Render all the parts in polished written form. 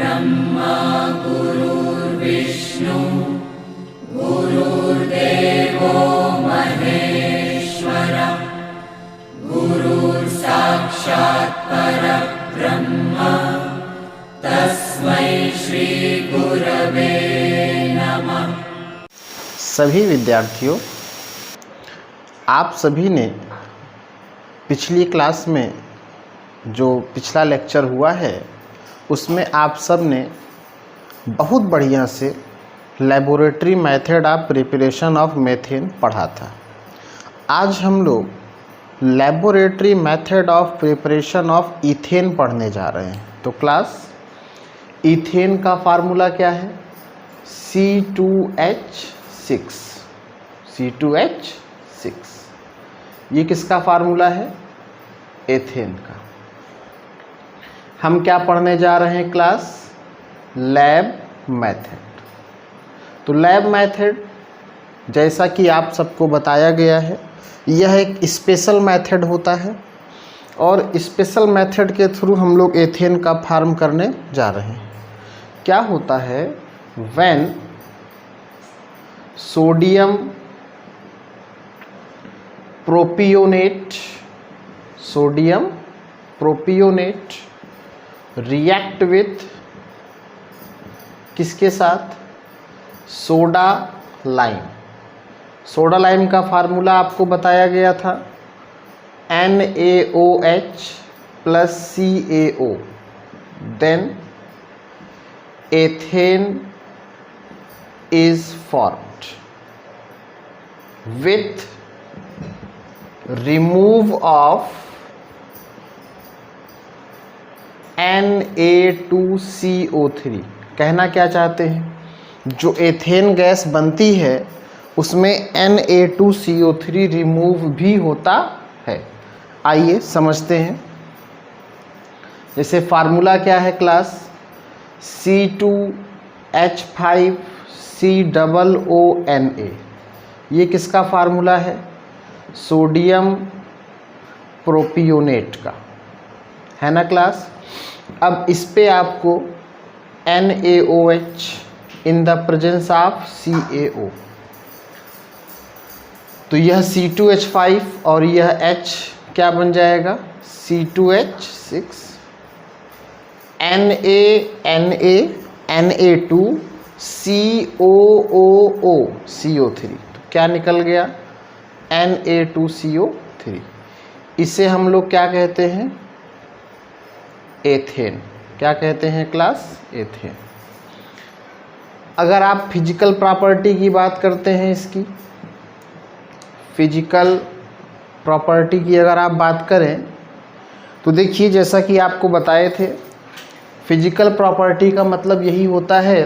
ब्रह्मा गुरुर्विष्णु गुरुर्देवो महेश्वर गुरुर्साक्षात् परब्रह्म तस्मै श्री गुरवे नमः। सभी विद्यार्थियों, आप सभी ने पिछली क्लास में जो पिछला लेक्चर हुआ है उसमें आप सब ने बहुत बढ़िया से laboratory method of preparation of methane पढ़ा था। आज हम लोग laboratory method of preparation of ethane पढ़ने जा रहे हैं। तो क्लास, ईथेन का फार्मूला क्या है? C2H6। C2H6 ये किसका फार्मूला है? एथेन का। हम क्या पढ़ने जा रहे हैं क्लास? Lab method. तो लैब मेथड, जैसा कि आप सबको बताया गया है, यह एक स्पेशल मेथड होता है और स्पेशल मेथड के थ्रू हम लोग एथेन का फार्म करने जा रहे हैं। क्या होता है? When sodium propionate react with किसके साथ? Soda lime. सोडा लाइम का फार्मूला आपको बताया गया था NaOH plus CaO, then ethane is formed with remove of Na2CO3। कहना क्या चाहते हैं? जो एथेन गैस बनती है उसमें Na2CO3 रिमूव भी होता है। आइए समझते हैं। जैसे फार्मूला क्या है क्लास? C2H5COONA। ये किसका फार्मूला है? सोडियम प्रोपियोनेट का, है ना क्लास। अब इस पे आपको NaOH in the presence of CaO, तो यह C2H5 और यह H क्या बन जाएगा? C2H6 Na2CO3। तो क्या निकल गया? Na2CO3। इसे हम लोग क्या कहते हैं? एथेन। क्या कहते हैं क्लास? एथेन। अगर आप फिजिकल प्रॉपर्टी की बात करते हैं, इसकी फिजिकल प्रॉपर्टी की अगर आप बात करें तो देखिए, जैसा कि आपको बताए थे, फिजिकल प्रॉपर्टी का मतलब यही होता है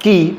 कि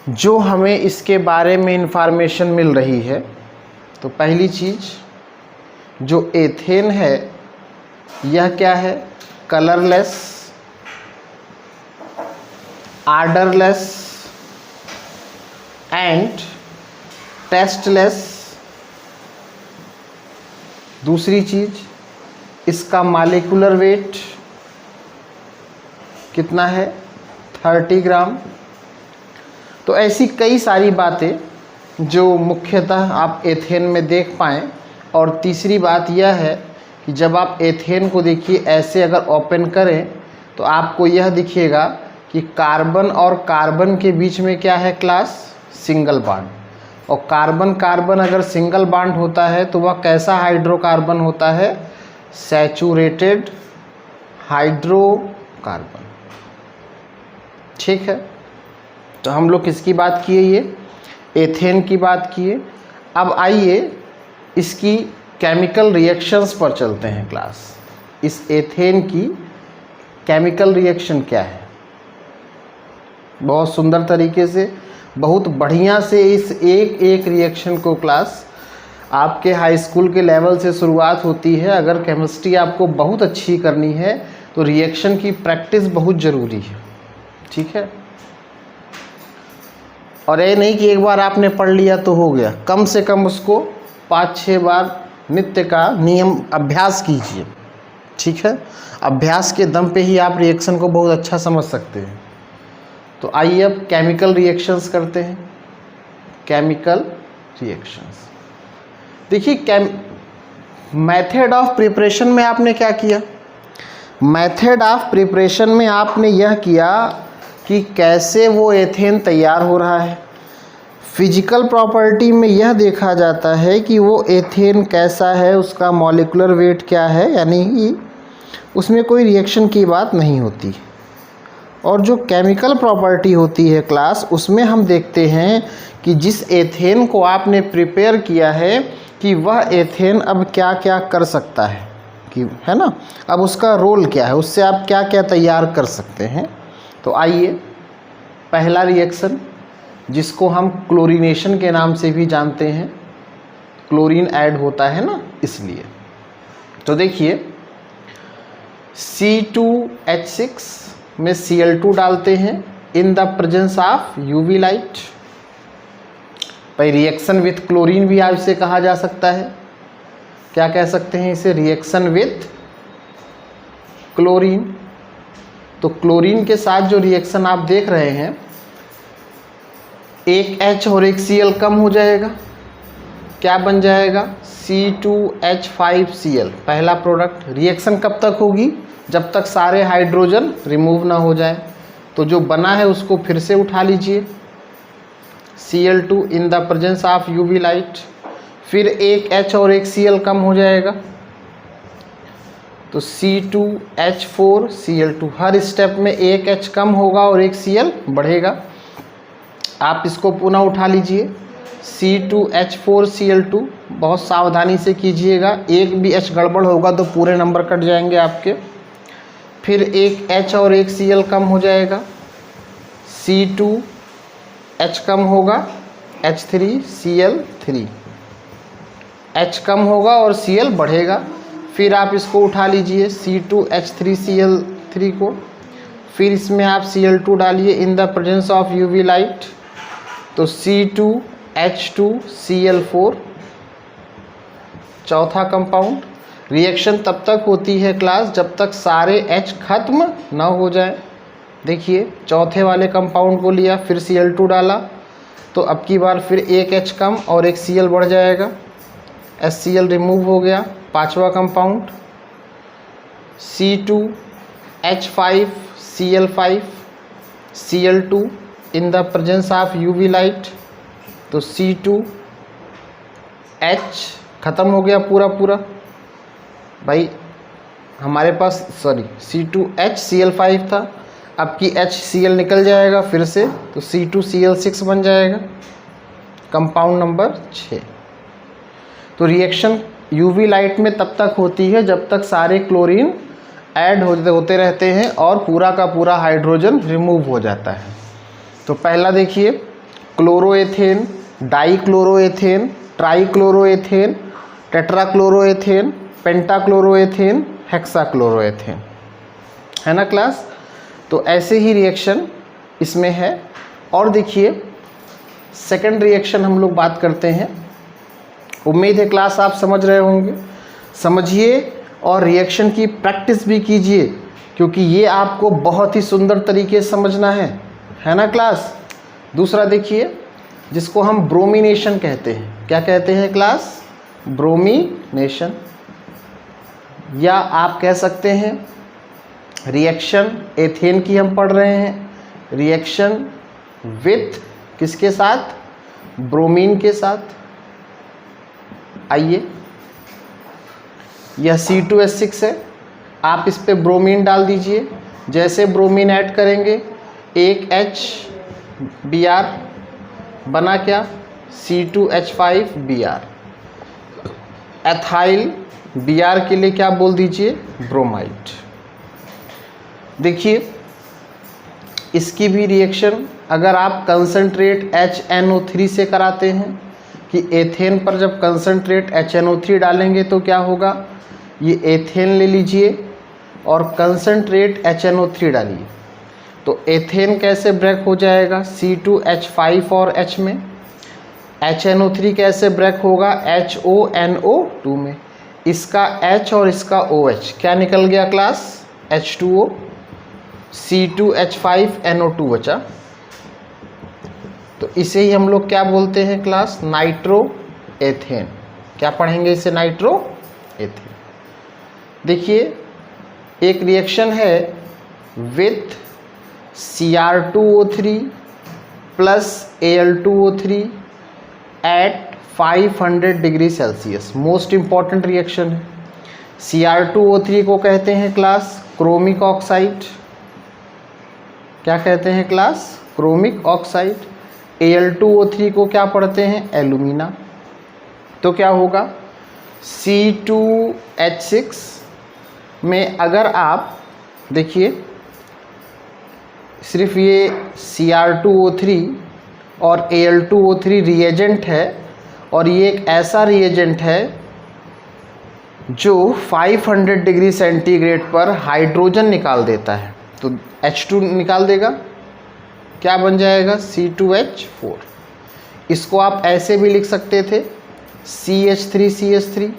जो हमें इसके बारे में इंफॉर्मेशन मिल रही है, तो पहली चीज़ जो एथेन है यह क्या है? Colourless, odourless and tasteless. दूसरी चीज़, इसका मॉलिक्यूलर वेट कितना है? 30 ग्राम। तो ऐसी कई सारी बातें जो मुख्यतः आप एथेन में देख पाएँ। और तीसरी बात यह है कि जब आप एथेन को देखिए, ऐसे अगर ओपन करें तो आपको यह दिखेगा कि कार्बन और कार्बन के बीच में क्या है क्लास? Single bond. और कार्बन कार्बन अगर सिंगल बॉन्ड होता है तो वह कैसा हाइड्रोकार्बन होता है? Saturated hydrocarbon. ठीक है, तो हम लोग किसकी बात किए? ये एथेन की बात किए। अब आइए इसकी केमिकल रिएक्शंस पर चलते हैं क्लास। इस एथेन की केमिकल रिएक्शन क्या है? बहुत सुंदर तरीके से, बहुत बढ़िया से इस एक एक रिएक्शन को क्लास आपके हाई स्कूल के लेवल से शुरुआत होती है। अगर केमिस्ट्री आपको बहुत अच्छी करनी है तो रिएक्शन की प्रैक्टिस बहुत ज़रूरी है। ठीक है, और ये नहीं कि एक बार आपने पढ़ लिया तो हो गया, कम से कम उसको 5-6 बार नित्य का नियम अभ्यास कीजिए। ठीक है, अभ्यास के दम पे ही आप रिएक्शन को बहुत अच्छा समझ सकते हैं। तो आइए अब केमिकल रिएक्शंस करते हैं। केमिकल रिएक्शंस, देखिए मेथड ऑफ प्रिपरेशन में आपने क्या किया? मेथड ऑफ प्रिपरेशन में आपने यह किया कि कैसे वो एथेन तैयार हो रहा है। फिजिकल प्रॉपर्टी में यह देखा जाता है कि वो एथेन कैसा है, उसका मॉलिक्यूलर वेट क्या है, यानी कि उसमें कोई रिएक्शन की बात नहीं होती। और जो केमिकल प्रॉपर्टी होती है क्लास, उसमें हम देखते हैं कि जिस एथेन को आपने प्रिपेयर किया है कि वह एथेन अब क्या क्या कर सकता है, कि है ना, अब उसका रोल क्या है, उससे आप क्या क्या तैयार कर सकते हैं। तो आइए, पहला रिएक्शन जिसको हम क्लोरीनेशन के नाम से भी जानते हैं, क्लोरीन ऐड होता है ना, इसलिए। तो देखिए C2H6 में Cl2 डालते हैं in the presence of UV light. भाई रिएक्शन विथ क्लोरीन भी आप इसे कहा जा सकता है। क्या कह सकते हैं इसे? Reaction with chlorine. तो क्लोरीन के साथ जो रिएक्शन आप देख रहे हैं, एक H और एक Cl कम हो जाएगा, क्या बन जाएगा? C2H5Cl, पहला प्रोडक्ट। रिएक्शन कब तक होगी? जब तक सारे हाइड्रोजन रिमूव ना हो जाए। तो जो बना है उसको फिर से उठा लीजिए, Cl2 in the presence of UV light. फिर एक H और एक Cl कम हो जाएगा, तो C2H4Cl2। हर स्टेप में एक H कम होगा और एक Cl बढ़ेगा। आप इसको पुनः उठा लीजिए, C2H4Cl2। बहुत सावधानी से कीजिएगा, एक भी H गड़बड़ होगा तो पूरे नंबर कट जाएंगे आपके। फिर एक H और एक Cl कम हो जाएगा, C2H कम होगा, H3Cl3, H कम होगा और Cl बढ़ेगा। फिर आप इसको उठा लीजिए, C2H3Cl3 को। फिर इसमें आप Cl2 डालिए in the presence of UV light, तो C2H2Cl4, चौथा कंपाउंड। रिएक्शन तब तक होती है क्लास जब तक सारे H खत्म ना हो जाए। देखिए चौथे वाले कंपाउंड को लिया, फिर Cl2 डाला, तो अब की बार फिर एक H कम और एक Cl बढ़ जाएगा, HCl रिमूव हो गया। पांचवा compound C2H5Cl5, Cl2 in the presence of UV light, तो C2H ख़त्म हो गया पूरा भाई। हमारे पास C2HCl5 था, अब की HCl निकल जाएगा फिर से, तो C2Cl6 बन जाएगा, कंपाउंड नंबर 6। तो रिएक्शन यूवी लाइट में तब तक होती है जब तक सारे क्लोरीन ऐड होते रहते हैं और पूरा का पूरा हाइड्रोजन रिमूव हो जाता है। तो पहला देखिए, क्लोरोएथेन, डाइक्लोरोएथेन, ट्राइक्लोरोएथेन, टेट्राक्लोरोएथेन, पेंटाक्लोरोएथेन, हेक्साक्लोरोएथेन, है ना क्लास। तो ऐसे ही रिएक्शन इसमें है। और देखिए सेकंड रिएक्शन हम लोग बात करते हैं। उम्मीद है क्लास आप समझ रहे होंगे, समझिए और रिएक्शन की प्रैक्टिस भी कीजिए, क्योंकि ये आपको बहुत ही सुंदर तरीके से समझना है ना क्लास। दूसरा देखिए, जिसको हम ब्रोमिनेशन कहते हैं। क्या कहते हैं क्लास? ब्रोमिनेशन, या आप कह सकते हैं रिएक्शन एथेन की हम पढ़ रहे हैं, रिएक्शन विथ किसके साथ? ब्रोमीन के साथ। आइए, यह C2H6 है, आप इस पे ब्रोमीन डाल दीजिए। जैसे ब्रोमीन ऐड करेंगे, एक HBr बना क्या? C2H5Br। एथाइल Br के लिए क्या बोल दीजिए? ब्रोमाइड। देखिए इसकी भी रिएक्शन अगर आप कंसंट्रेट HNO3 से कराते हैं, कि एथेन पर जब कंसंट्रेट HNO3 डालेंगे तो क्या होगा? ये एथेन ले लीजिए और कंसंट्रेट HNO3 डालिए, तो एथेन कैसे ब्रेक हो जाएगा? C2H5 और H में। HNO3 कैसे ब्रेक होगा? HONO2 में। इसका H और इसका OH क्या निकल गया क्लास? H2O, C2H5NO2 बचा। तो इसे ही हम लोग क्या बोलते हैं क्लास? Nitro ethane. क्या पढ़ेंगे इसे? Nitroethane. देखिए एक रिएक्शन है with Cr2O3 plus Al2O3 at 500 degree Celsius. Most important reaction है। Cr2O3 को कहते हैं क्लास क्रोमिक ऑक्साइड। क्या कहते हैं क्लास? Chromic oxide. Al2O3 को क्या पढ़ते हैं? एल्यूमिना। तो क्या होगा? C2H6 में अगर आप देखिए सिर्फ ये Cr2O3 और Al2O3 रिएजेंट है और ये एक ऐसा रिएजेंट है जो 500 डिग्री सेंटीग्रेड पर हाइड्रोजन निकाल देता है। तो H2 निकाल देगा, क्या बन जाएगा? C2H4। इसको आप ऐसे भी लिख सकते थे CH3CH3।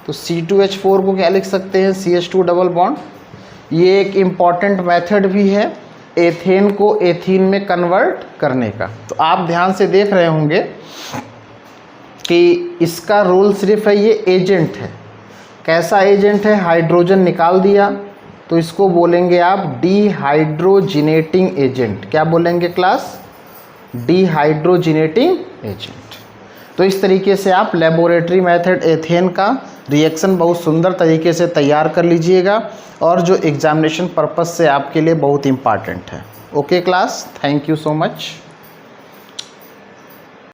तो C2H4 को क्या लिख सकते हैं? CH2 double bond. ये एक इम्पॉर्टेंट मेथड भी है एथेन को एथीन में कन्वर्ट करने का। तो आप ध्यान से देख रहे होंगे कि इसका रोल सिर्फ है, ये एजेंट है। कैसा एजेंट है? हाइड्रोजन निकाल दिया तो इसको बोलेंगे आप डिहाइड्रोजिनेटिंग एजेंट। क्या बोलेंगे क्लास? डिहाइड्रोजिनेटिंग एजेंट। तो इस तरीके से आप लेबोरेटरी मेथड एथेन का रिएक्शन बहुत सुंदर तरीके से तैयार कर लीजिएगा और जो एग्जामिनेशन पर्पस से आपके लिए बहुत इम्पॉर्टेंट है। Okay class, thank you so much.